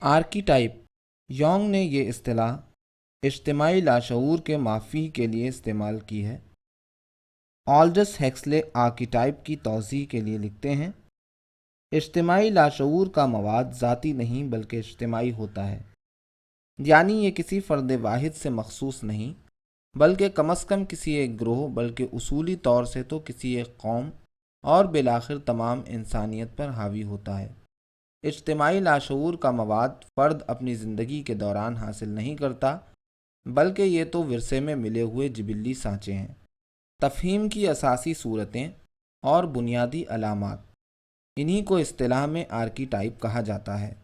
Archetype Jung نے یہ اصطلاح اجتماعی لاشعور کے مافی کے لیے استعمال کی ہے۔ آلڈس ہیکسلے آرکیٹائپ کی توضیح کے لیے لکھتے ہیں، اجتماعی لاشعور کا مواد ذاتی نہیں بلکہ اجتماعی ہوتا ہے، یعنی یہ کسی فرد واحد سے مخصوص نہیں بلکہ کم از کم کسی ایک گروہ، بلکہ اصولی طور سے تو کسی ایک قوم اور بالآخر تمام انسانیت پر حاوی ہوتا ہے۔ اجتماعی لاشعور کا مواد فرد اپنی زندگی کے دوران حاصل نہیں کرتا بلکہ یہ تو ورثے میں ملے ہوئے جبلی سانچے ہیں۔ تفہیم کی اساسی صورتیں اور بنیادی علامات، انہی کو اصطلاح میں آرکیٹائپ کہا جاتا ہے۔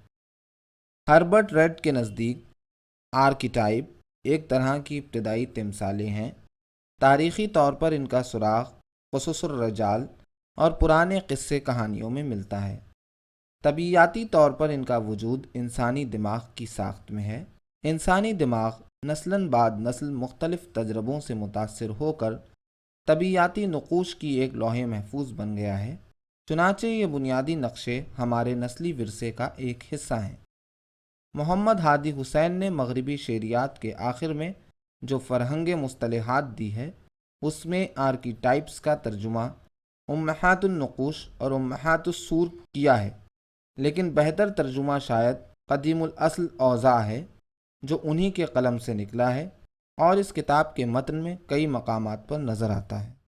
ہربرٹ ریڈ کے نزدیک آرکیٹائپ ایک طرح کی ابتدائی تمثالیں ہیں۔ تاریخی طور پر ان کا سراغ قصص الرجال اور پرانے قصے کہانیوں میں ملتا ہے۔ طبیعیاتی طور پر ان کا وجود انسانی دماغ کی ساخت میں ہے۔ انسانی دماغ نسلاً بعد نسل مختلف تجربوں سے متاثر ہو کر طبیعیاتی نقوش کی ایک لوح محفوظ بن گیا ہے، چنانچہ یہ بنیادی نقشے ہمارے نسلی ورثے کا ایک حصہ ہیں۔ محمد ہادی حسین نے مغربی شعریات کے آخر میں جو فرہنگ مصطلحات دی ہے، اس میں آرکیٹائپس کا ترجمہ امہات النقوش اور امہات الصور کیا ہے، لیکن بہتر ترجمہ شاید قدیم الاصل اوضاع ہے، جو انہی کے قلم سے نکلا ہے اور اس کتاب کے متن میں کئی مقامات پر نظر آتا ہے۔